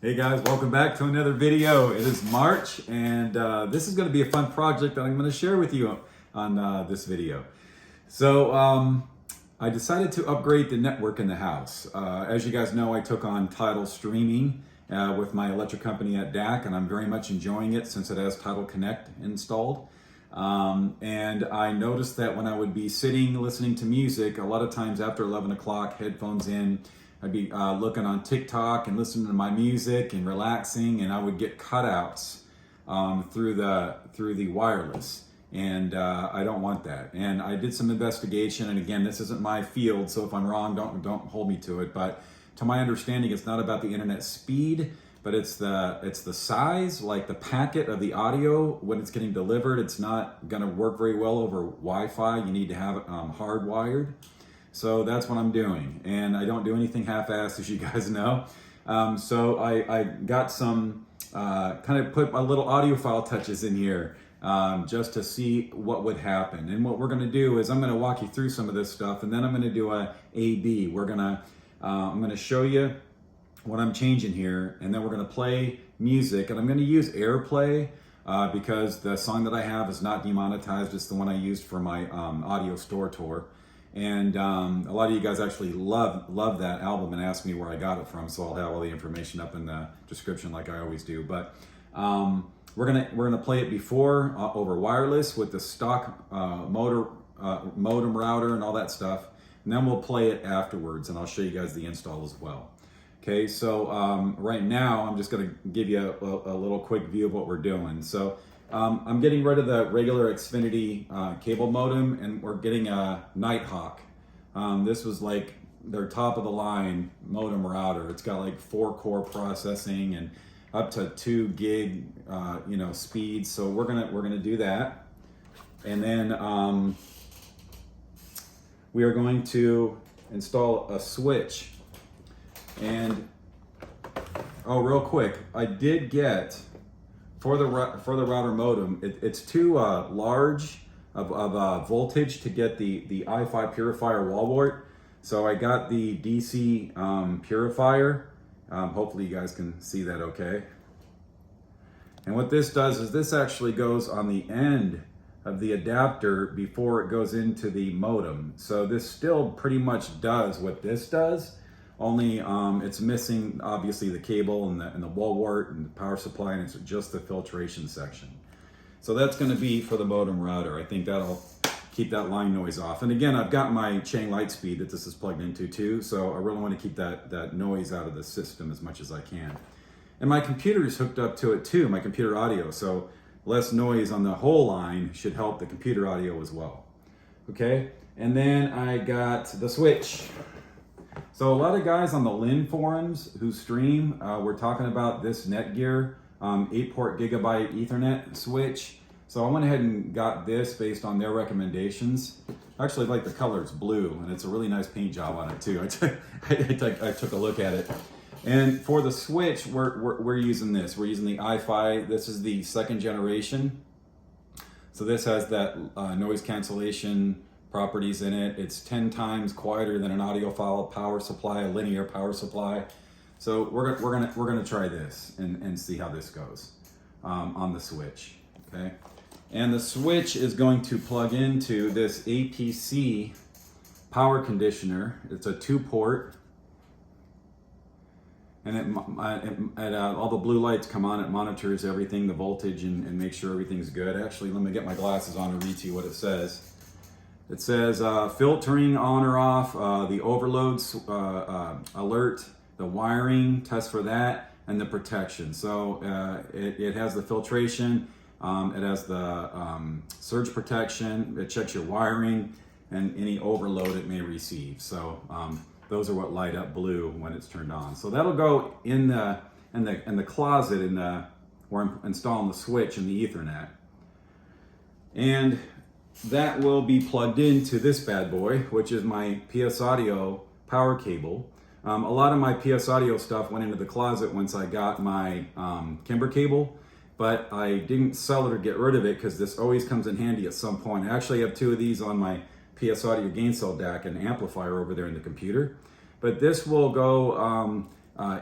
Hey guys, welcome back to another video. It is March, and this is going to be a fun project that I'm going to share with you on this video. So I decided to upgrade the network in the house. As you guys know, I took on Tidal streaming with my electric company at DAC, and I'm very much enjoying it since it has Tidal Connect installed. And I noticed that when I would be sitting listening to music, a lot of times after 11 o'clock, headphones in, I'd be looking on TikTok and listening to my music and relaxing, and I would get cutouts through the wireless, and I don't want that. And I did some investigation, and again, this isn't my field, so if I'm wrong, don't hold me to it. But to my understanding, it's not about the internet speed, but it's the size, like the packet of the audio when it's getting delivered. It's not going to work very well over Wi-Fi. You need to have it hardwired. So that's what I'm doing, and I don't do anything half-assed, as you guys know. So I got some, kind of put my little audiophile touches in here just to see what would happen. And what we're gonna do is I'm gonna walk you through some of this stuff, and then I'm gonna do a A/B. I'm gonna show you what I'm changing here, and then we're gonna play music, and I'm gonna use AirPlay because the song that I have is not demonetized. It's the one I used for my audio store tour. And a lot of you guys actually love that album and asked me where I got it from, so I'll have all the information up in the description like I always do. But we're gonna play it before over wireless with the stock modem router and all that stuff, and then we'll play it afterwards, and I'll show you guys the install as well. Okay, so right now I'm just gonna give you a little quick view of what we're doing. So I'm getting rid of the regular Xfinity cable modem, and we're getting a Nighthawk. This was like their top of the line modem router. It's got like 4-core processing and up to 2 gig, speed. So we're gonna do that, and then we are going to install a switch. And real quick, I did get. For the router modem, it's too large of voltage to get the i5 purifier wall wart. So I got the DC purifier. Hopefully you guys can see that okay. And what this does is this actually goes on the end of the adapter before it goes into the modem. So this still pretty much does what this does. Only it's missing obviously the cable and the wall wart and the power supply, and it's just the filtration section. So that's going to be for the modem router. I think that'll keep that line noise off. And again, I've got my chain light speed that this is plugged into too, so I really want to keep that noise out of the system as much as I can. And my computer is hooked up to it too, my computer audio, so less noise on the whole line should help the computer audio as well. Okay, and then I got the switch. So a lot of guys on the Lin forums who stream were talking about this Netgear 8-port gigabit Ethernet switch. So I went ahead and got this based on their recommendations. I actually like the color, it's blue, and it's a really nice paint job on it too. I took a look at it. And for the switch, we're using this. We're using the i5. This is the 2nd generation. So this has that noise cancellation properties in it. It's 10 times quieter than an audiophile power supply, a linear power supply. So we're gonna try this and see how this goes on the switch. Okay, and the switch is going to plug into this APC power conditioner. It's a 2-port, and all the blue lights come on. It monitors everything, the voltage, and makes sure everything's good. Actually, let me get my glasses on and read to you what it says. It says filtering on or off, the overloads alert, the wiring, test for that, and the protection. So it has the filtration, it has the surge protection, it checks your wiring, and any overload it may receive. So those are what light up blue when it's turned on. So that'll go in the closet where I'm installing the switch and the Ethernet. And that will be plugged into this bad boy, which is my PS Audio power cable. A lot of my PS Audio stuff went into the closet once I got my Kimber cable, but I didn't sell it or get rid of it because this always comes in handy at some point. I actually have 2 of these on my PS Audio gain cell DAC and amplifier over there in the computer. But this will go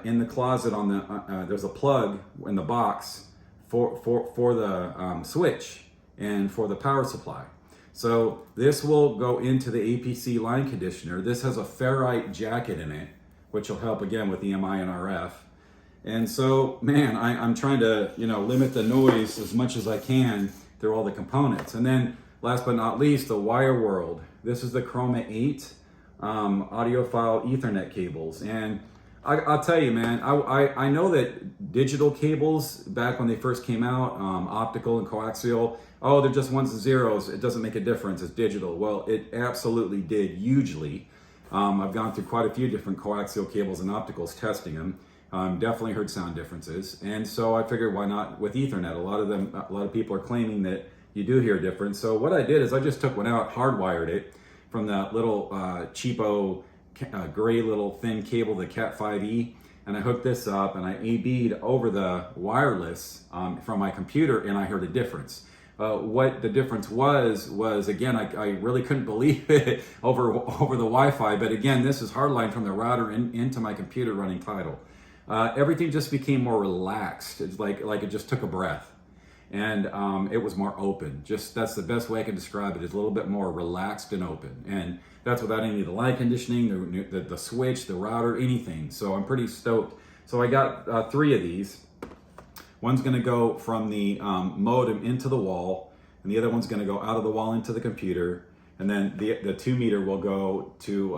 in the closet on the there's a plug in the box for the switch and for the power supply. So this will go into the APC line conditioner. This has a ferrite jacket in it, which will help again with EMI and RF. And so, man, I'm trying to, limit the noise as much as I can through all the components. And then last but not least, the wire world. This is the Chroma 8 Audiophile Ethernet cables. And I'll tell you, man, I know that digital cables, back when they first came out, optical and coaxial, oh, they're just ones and zeros. It doesn't make a difference. It's digital. Well, it absolutely did, hugely. I've gone through quite a few different coaxial cables and opticals testing them. Definitely heard sound differences. And so I figured, why not with Ethernet? A lot of people are claiming that you do hear a difference. So what I did is I just took one out, hardwired it from that little cheapo gray little thin cable, the Cat 5e, and I hooked this up and I AB'd over the wireless from my computer, and I heard a difference. What the difference was again, I really couldn't believe it over the Wi-Fi, but again, this is hardline from the router into my computer running Tidal. Everything just became more relaxed. It's like it just took a breath, and it was more open. That's the best way I can describe it. It's a little bit more relaxed and open, and that's without any of the light conditioning, the switch, the router, anything. So I'm pretty stoked. So I got 3 of these. One's going to go from the modem into the wall, and the other one's going to go out of the wall into the computer. And then the 2 meter will go to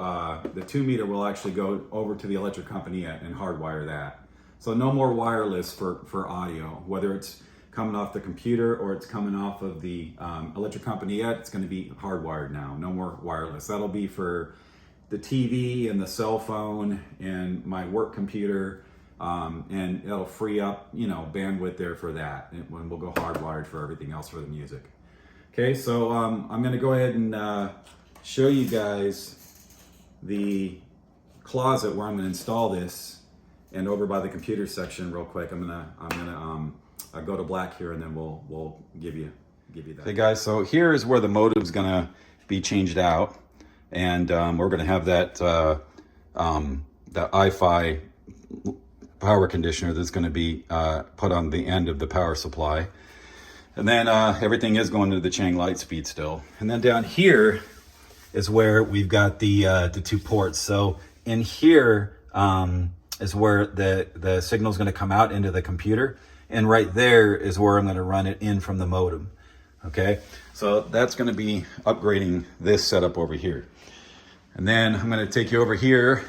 the 2 meter will actually go over to the electric company and hardwire that. So no more wireless for audio, whether it's coming off the computer or it's coming off of the electric company yet. It's going to be hardwired now. No more wireless. That'll be for the TV and the cell phone and my work computer. And it'll free up, bandwidth there for that. And we'll go hardwired for everything else for the music. Okay, so I'm going to go ahead and show you guys the closet where I'm going to install this, and over by the computer section real quick. I'm gonna go to black here, and then we'll give you that. Hey guys, so here is where the modem's going to be changed out, and we're going to have that the iFi power conditioner that's going to be put on the end of the power supply. And then everything is going to the Chang Lightspeed still. And then down here is where we've got the 2 ports. So in here is where the signal is going to come out into the computer. And right there is where I'm going to run it in from the modem. Okay, so that's going to be upgrading this setup over here. And then I'm going to take you over here,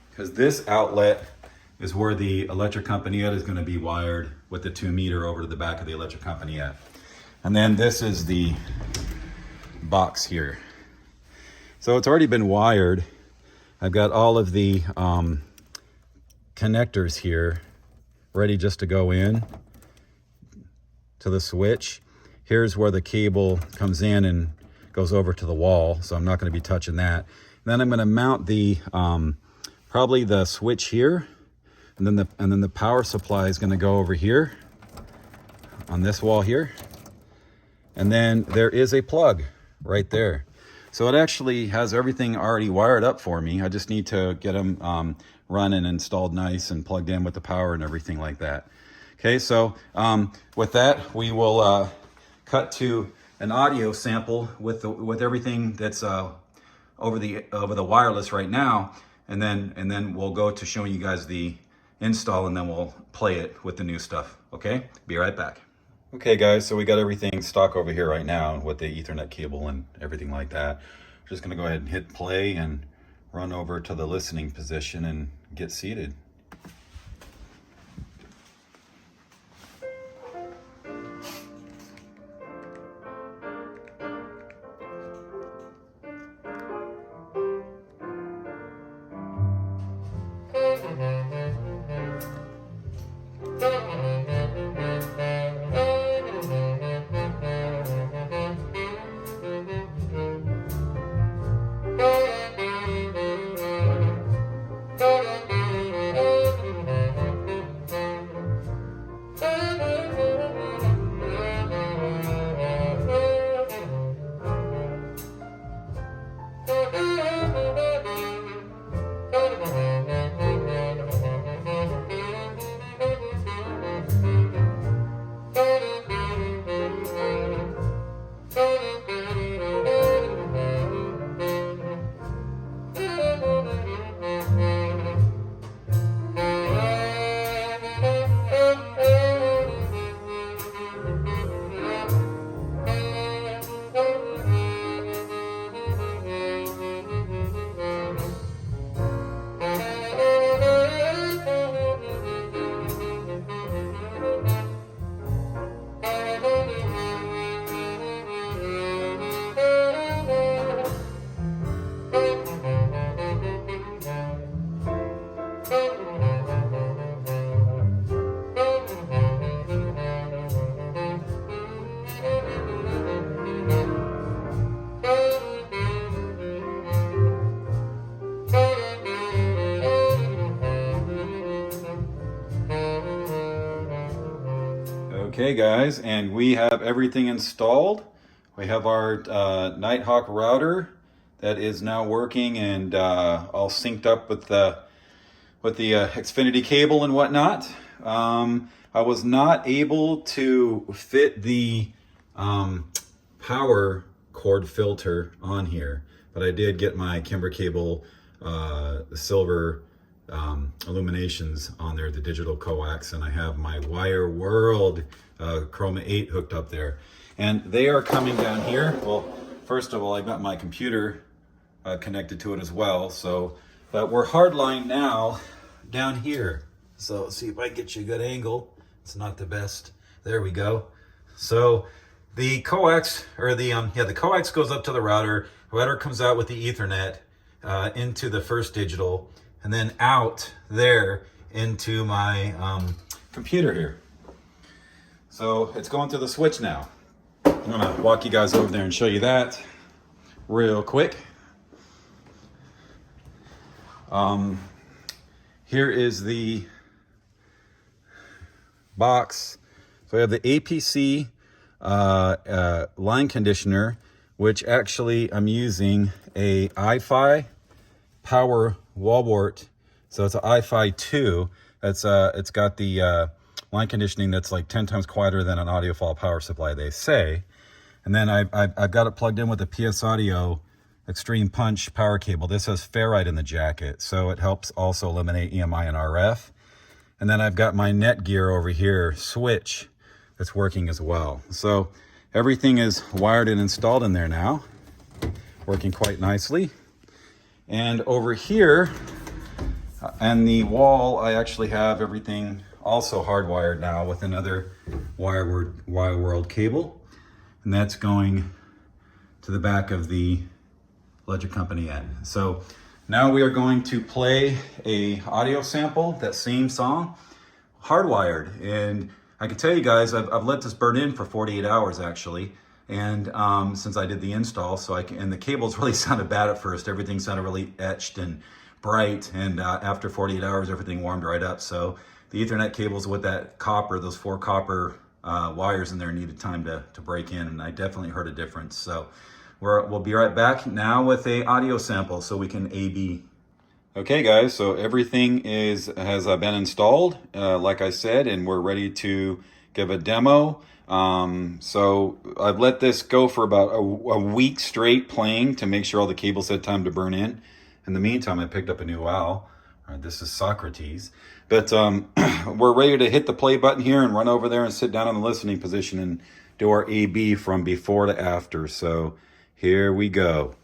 because this outlet is where the electric companyette is going to be wired with the 2 meter over to the back of the electric companyette. And then this is the box here. So it's already been wired. I've got all of the connectors here ready just to go in to the switch. Here's where the cable comes in and goes over to the wall, so I'm not going to be touching that. And then I'm going to mount the probably the switch here, and then the power supply is going to go over here on this wall here, and then there is a plug right there. So it actually has everything already wired up for me. I just need to get them running, installed nice, and plugged in with the power and everything like that. Okay, so with that, we will cut to an audio sample with everything that's over the wireless right now. And then we'll go to showing you guys the install, and then we'll play it with the new stuff. Okay, be right back. Okay guys, so we got everything stock over here right now with the Ethernet cable and everything like that. We're just gonna go ahead and hit play and run over to the listening position and get seated. Okay guys, and we have everything installed. We have our Nighthawk router that is now working and all synced up with the Xfinity cable and whatnot. I was not able to fit the power cord filter on here, but I did get my Kimber cable, the silver illuminations on there, the digital coax, and I have my Wire World Chroma 8 hooked up there. And they are coming down here. Well, first of all, I got my computer connected to it as well. So, but we're hardline now down here. So let's see if I can get you a good angle. It's not the best. There we go. So the coax, or the coax goes up to the router. The router comes out with the Ethernet into the first digital, and then out there into my computer here. So it's going through the switch now. I'm gonna walk you guys over there and show you that real quick. Here is the box. So we have the APC line conditioner, which actually I'm using a iFi power wallwart. So it's an iFi 2. That's it's got the line conditioning that's like 10 times quieter than an audiophile power supply, they say. And then I've got it plugged in with a PS Audio Extreme Punch power cable. This has ferrite in the jacket, so it helps also eliminate EMI and RF. And then I've got my Netgear over here switch that's working as well. So everything is wired and installed in there now, working quite nicely. And over here on the wall, I actually have everything also hardwired now with another Wire World cable. And that's going to the back of the Ledger Company end. So now we are going to play a audio sample, that same song, hardwired. And I can tell you guys, I've let this burn in for 48 hours actually. And since I did the install, and the cables really sounded bad at first. Everything sounded really etched and bright. And after 48 hours, everything warmed right up. So the Ethernet cables with that copper, those 4 copper wires in there needed time to break in. And I definitely heard a difference. So we'll be right back now with a audio sample so we can A/B. Okay guys, so everything has been installed, like I said, and we're ready to give a demo. So I've let this go for about a week straight playing to make sure all the cables had time to burn in. In the meantime, I picked up a new owl. This is Socrates. But we're ready to hit the play button here and run over there and sit down in the listening position and do our A/B from before to after. So here we go.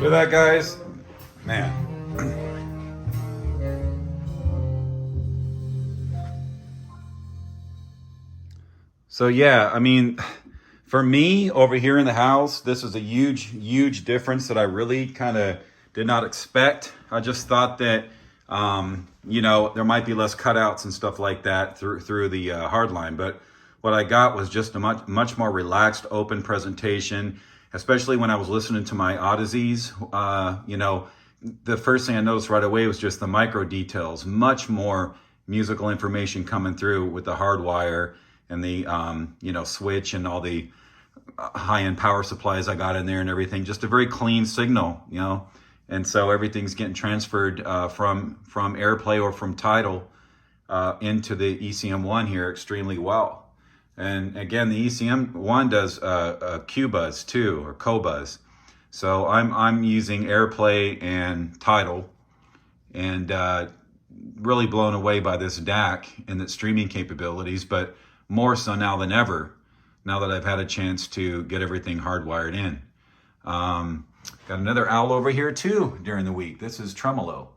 Hear that, guys? Man. So yeah, I mean, for me over here in the house, this is a huge difference that I really kind of did not expect. I just thought that, you know, there might be less cutouts and stuff like that through the hardline, but what I got was just a much more relaxed, open presentation, especially when I was listening to my Odysseys. You know, the first thing I noticed right away was just the micro details, much more musical information coming through with the hardwire and the, you know, switch and all the high-end power supplies I got in there and everything. Just a very clean signal, you know. And so everything's getting transferred from AirPlay or from Tidal into the ECM1 here extremely well. And again, the ECM1 does Q-Buzz too, or Co-Buzz. So I'm using AirPlay and Tidal, and really blown away by this DAC and its streaming capabilities, but more so now than ever, now that I've had a chance to get everything hardwired in. Got another owl over here too during the week. This is Tremolo.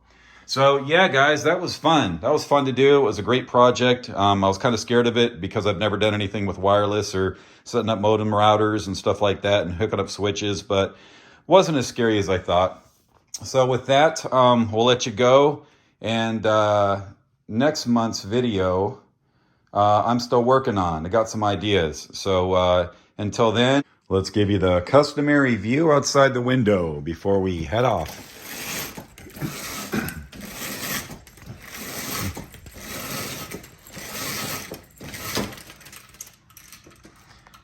So yeah, guys, that was fun. That was fun to do. It was a great project. I was kind of scared of it because I've never done anything with wireless or setting up modem routers and stuff like that and hooking up switches, but wasn't as scary as I thought. So with that, we'll let you go. And next month's video, I'm still working on. I got some ideas. So until then, let's give you the customary view outside the window before we head off.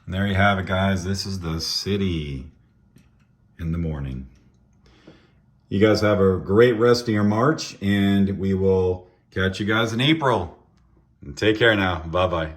And there you have it, guys. This is the city in the morning. You guys have a great rest of your March, and we will catch you guys in April. And take care now. Bye-bye.